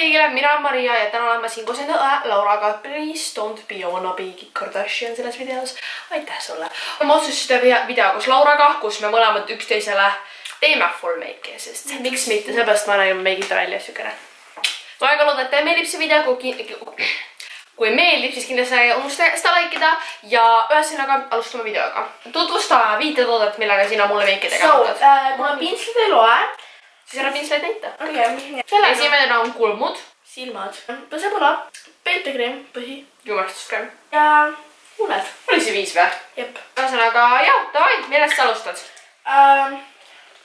kõigile, mina olen Maria ja täna olen ma siin koos enda õe Lauraga. Please don't be a wannabe Kardashian selles videos. Aitäh sulle. Ma otsustasin seda video koos Lauraga, kus me mõlemad üksteisele teeme full make'i, sest miks mitte, seepärast ma nägin meigita välja sügene. Ma väga loodan, et teile meeldib see video, kui meeldib, siis kindlasti unustage seda likeida ja ühesõnaga alustame videoga. Tutvusta 5 toodet, millega sina mulle meiki tegema hakkad. Ma pinslid ei loe. Siis ära pinsleid näita. Okay. Esimene on kulmud. Silmad. Pesepala. Peetekreem. Põhi. Jumestuskrem. Ja huuled. Oli see 5 või? Jep. Ühesõnaga, jah, davai, millest sa alustad?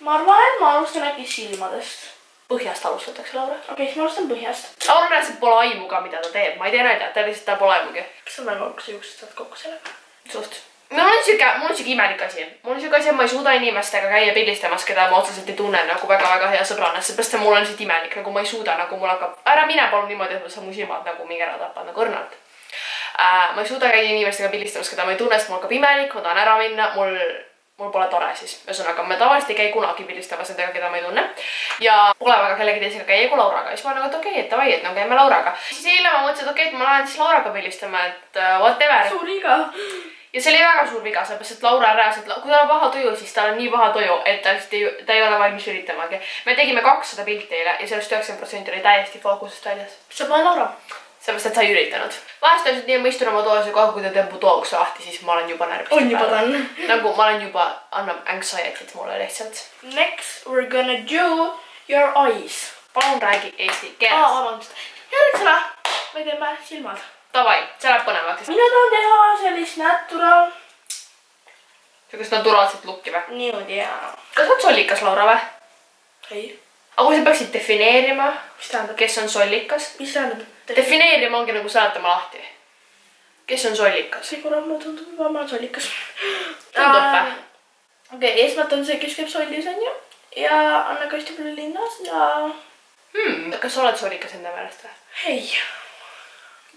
Ma arvan, et ma alustan äkki silmadest. Põhjast alustatakse, Laura. Okei, siis ma alustan põhjast. Laura näiteks pole aimu ka, mida ta teeb. Ma ei tea näida, ta lihtsalt ta pole aimugi. Kas sa väga kokku juuksed saad kokku sellega? Suht. Mul on siuke imelik asi. Mul on siuke asi, et ma ei suuda inimestega käia pildistamas, keda ma otseselt ei tunne nagu väga hea sõbrana. Seepärast mul on lihtsalt imelik, nagu ma ei suuda, nagu mul hakkab... Ära mine palun niimoodi, et sa mu silmad nagu mingi ära tapad nagu õrnalt. Ma ei suuda käia inimestega pildistamas, keda ma ei tunne, sest mul hakkab imelik, ma tahan ära minna, mul pole tore siis. Ühesõnaga, ma tavaliselt ei käi kunagi pildistamas nendega, keda ma ei tunne. Ja pole väga kellegi teisega käia kui Lauraga. Siis ma olen nagu, et okei, et davai, et no käime Lauraga. Siis eile ma mõtlesin, et okei, et ma lähen siis Lauraga pildistama, et whatever. Suur iga. Ja see oli väga suur viga, seepärast, et Laura rääs, et kui tal on paha tuju, siis tal on nii paha tuju, et ta ei ole valmis üritamagi. Me tegime 200 pilti eile ja sellest 90% oli täiesti fookusest väljas. Sa pole Laura. Seepärast, et sa ei üritanud. Vahest on nii, ma istun oma toas ja kohe, kui ta teeb mu tooks lahti, siis ma olen juba närvist. On juba ta on. Nagu ma olen juba, annab anxiety't mulle lihtsalt. Next we're gonna do your eyes. Palun räägi eesti keeles. Vabandust. Järgmisena me teeme silmad. Davai, see läheb põnevaks. Mina tahan teha sellist natural. Sellist naturaalset lukki või? Niimoodi, jaa. Kas oled sollikas, Laura või? Ei. Aga kui sa peaksid defineerima, Mis tähendab? kes on sollikas? Mis tähendab? Defineerima ongi nagu seletama lahti. Kes on sollikas? See korra mulle tundub juba, ma olen sollikas. Tundub või? Okei, esmalt on see, kes käib sollis, on ju. Ja Anna ka hästi palju linnas ja... Kas sa oled sollikas enda meelest või? Hei.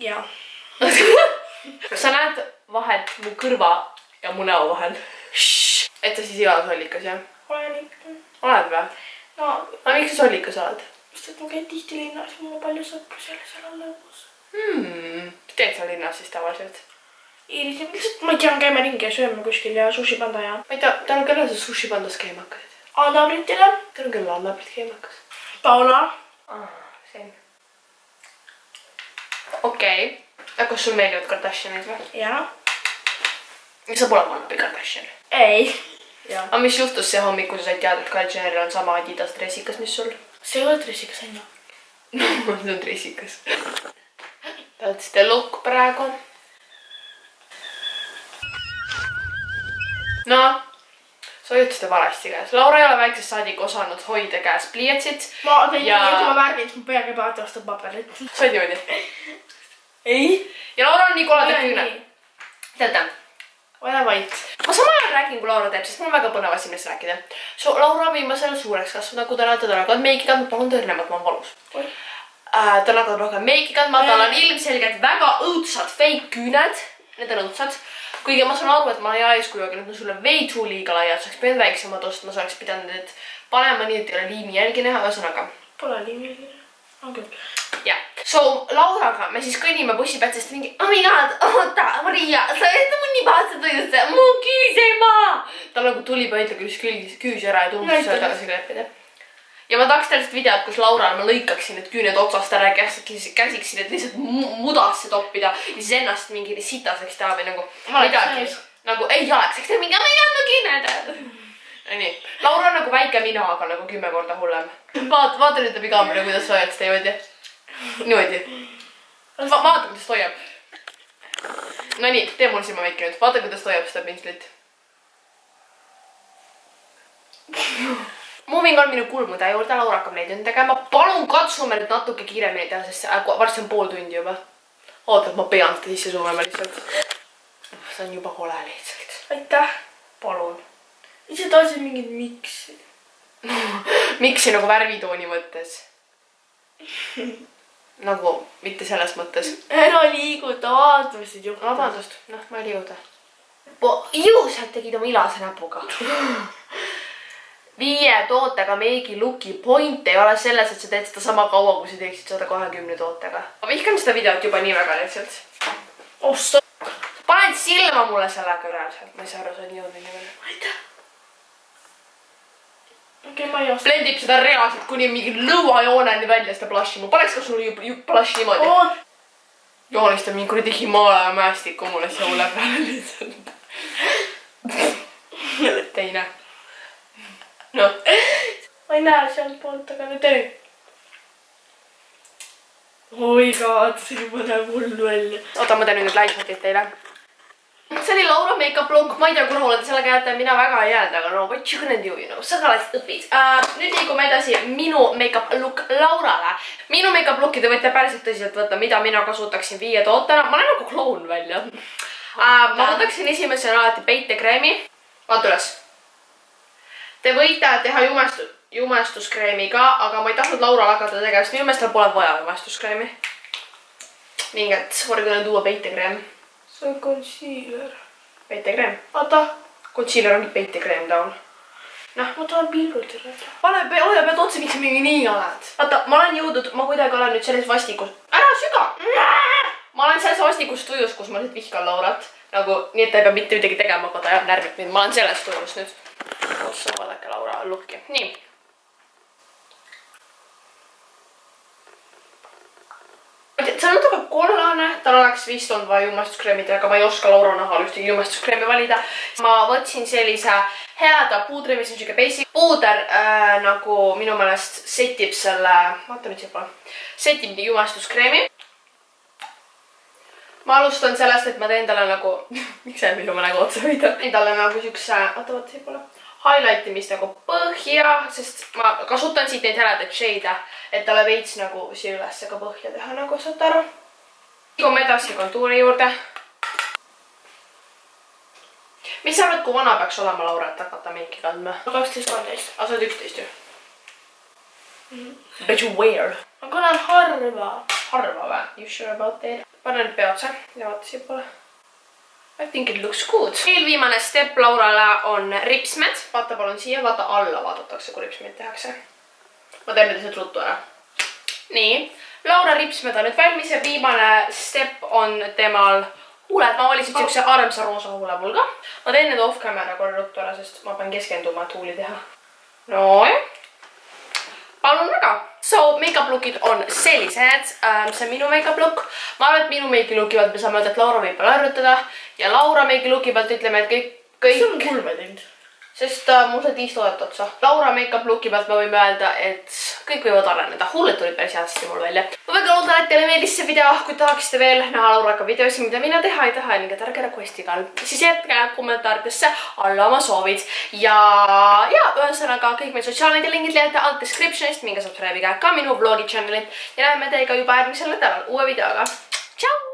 Jaa. Kas sa näed vahet mu kõrva ja mu näo vahel? Et sa siis ei ole sollikas, jah? Olen ikka. Oled või? No, aga miks sa sollikas oled? Sest et ma käin tihti linnas ja mul on palju sõpru seal on lõbus. Teed sa linnas siis tavaliselt? Iiris, lihtsalt ma ei tea, käime ringi ja sööme kuskil ja sushi panda ja... Ma ei tea, tänu kelle sa sushi pandas käima hakkasid? Annabritile. Tänu kelle Annabrit käima hakkas? Paula. See. Okei. Kas sul meeldivad Kardashianid või? Jaa. Sa pole Annabri Kardashian? Ei. Aga mis juhtus see hommik, kui sa said teada, et Kylie Jenneril on sama Adidas dressikas, mis sul? See ei ole dressikas, on ju. No, see on dressikas. That's the look praegu. No, sa hoiad seda valesti käes. Laura ei ole väiksest saadik osanud hoida käes pliiatsit. Ma tegin nii, et ma värgin, et mu pea käib alati vastu paberit. Sa oled niimoodi? Ei. Ja Laura on nii koledad küüned. Teate? Ole vait. Ma samal ajal räägin, kui Laura teeb, sest mul on väga põnev asi millest rääkida. Laura on viimasel suureks kasvanud, nagu te näete, ta on hakanud meiki kandma, palun tõrnemat, ma olen valus. Ta on hakanud rohkem meiki kandma, tal on ilmselgelt väga õudsad fake küüned. Need on õudsad. Kuigi ma saan aru, et ma olen eeskuju, aga need on sulle veitsu liiga laiad, sa oleks pidanud väiksemad ostma, sa oleks pidanud need panema nii, et ei ole liimi jälgi näha, ühesõnaga. Pole liimi jälgi näha. On küll. Ja. So, Lauraga me siis kõnnime bussipätsest mingi oh my god, oota, Maria, sa oled mu nii pahased õigusse, mu küüs ei maa! Ta nagu tuli pöidla küüs ära ja tundus selle tagasi kleppida. Ja ma tahaks täpselt videot, kus Laural ma lõikaksin need küüned otsast ära ja käsiksin, et lihtsalt mudasse toppida ja siis ennast mingi sitaseks teha või nagu midagi. Nagu ei jaleks, eks ta mingi, ma ei anna küüned! Nii. Laura on nagu väike mina, aga nagu 10 korda hullem. Vaata nüüd läbi kaamera, kuidas sa hoiad seda niimoodi. Niimoodi. Vaata, kuidas ta hoiab. No nii, tee mul silmameiki nüüd. Vaata, kuidas ta hoiab seda pinslit. Moving on minu kulmude juurde, Laura hakkab neid nüüd tegema. Palun katsume nüüd natuke kiiremini teha, sest varsti on pool tundi juba. Oota, et ma pean seda sisse suvema lihtsalt. See on juba kole lihtsalt. Aitäh. Palun. Ise tahtsid mingid miksi. Miksi nagu värvitooni mõttes? Nagu mitte selles mõttes. Ära liiguta, vaatasid juhtus. Vabandust, noh, ma ei liiguta. Ju, sa tegid oma ilase näpuga. 5 tootega meigilooki point ei ole selles, et sa teed seda sama kaua, kui sa teeksid 120 tootega. Ma vihkan seda videot juba nii väga lihtsalt. Osta. Paned silma mulle sellega reaalselt. Ma ei saa aru, sa on jõudnud nii veel. Ma ei tea. Okei, ma ei osta. Blendib seda reaalselt kuni mingi lõuajooneni välja seda blushi. Ma paneks ka sulle blushi niimoodi. Joonistab mingi kuradi Himaalaja mäestiku mulle siia huule peale lihtsalt. Teine. No. Ma ei näe sealt poolt, aga nüüd ei. Oi god, see juba näeb hull välja. Oota, ma teen nüüd lifehackeid teile. See oli Laura make-up look. Ma ei tea, kui rahul te sellega jääte. Mina väga ei jäänud, aga no what you gonna do, you know. Sa ka oled õpid. Nüüd liigume edasi minu make-up look Laurale. Minu make-up looki te võite päriselt tõsiselt võtta, mida mina kasutaksin 5 tootena. Ma olen nagu kloun välja. Ma võtaksin esimesena alati peitekreemi. Vaata üles. Te võite teha jumestuskreemi ka, aga ma ei tahtnud Laural hakata tegema, sest minu meelest tal pole vaja jumestuskreemi. Nii et we're gonna do a peitekreem. See on concealer. Peitekreem. Oota. Concealer ongi peitekreem taol. Noh, ma tahan pillutada. Pane pead otsa, miks mingi nii oled. Vaata, ma olen jõudnud, ma kuidagi olen nüüd selles vastikus. Ära süga! Ma olen selles vastikus tujus, kus ma nüüd vihkan Laurat. Nagu, nii et ta ei pea mitte midagi tegema, aga ta jääb närvib mind. Ma olen selles tujus nüüd. Ossa, vaadake Laura looki. Nii. See on natuke kollane, tal oleks vist olnud vaja jumestuskreemid, aga ma ei oska Laura nahal ühtegi jumestuskreemi valida. Ma võtsin sellise heleda puudri, mis on siuke basic. Puuder nagu minu meelest setib selle, vaata nüüd siia pole, setib jumestuskreemi. Ma alustan sellest, et ma teen talle nagu, miks see minu nägu otsa hoida? Teen talle nagu siukse, vaata siia pole, highlightimist nagu põhja, sest ma kasutan siit neid heledaid shade'e, et talle veits nagu siia üles ka põhja teha, nagu saate aru. Liigume edasi kontuuri juurde. Mis sa arvad, kui vana peaks olema Laura, et hakata meiki kandma? 12-13. Aga sa oled 11 ju? But you wear. Ma kannan harva. Harva või? You sure about that? Pane nüüd pea otsa ja vaata siia poole. I think it looks good. Eelviimane step Laurale on ripsmed. Vaata palun siia, vaata alla vaadatakse, kui ripsmeid tehakse. Ma teen nüüd lihtsalt ruttu ära. Nii, Laura ripsmed on nüüd valmis ja viimane step on temal huuled. Ma valisin siukse armsa roosa huulepulga. Ma teen need off-camera korra ruttu ära, sest ma pean keskenduma, et huuli teha. No ja. Palun väga. So, make-up lookid on sellised. See on minu make-up look. Ma arvan, et minu make-up looki pealt me saame öelda, et Laura võib veel arvutada. Ja Laura make-up looki pealt ütleme, et kõik... See on kulme teinud. Sest mul said 5 toodet otsa. Laura make-up looki pealt me võime öelda, et kõik võivad areneda. Huuled tulid päris hästi mul välja. Ma väga loodan, et teile meeldis see video. Kui tahaksite veel näha Lauraga videosi, mida mina teha ei taha, nii et ärge requestiga all. Siis jätke kommentaaridesse alla oma soovid. Ja ühesõnaga kõik meil sotsiaalmeedia lingid leiate alt descriptionist. Minge subscribe'iga ka minu vlogi channelit. Ja näeme teiega juba järgmisel nädalal uue videoga. Tšau!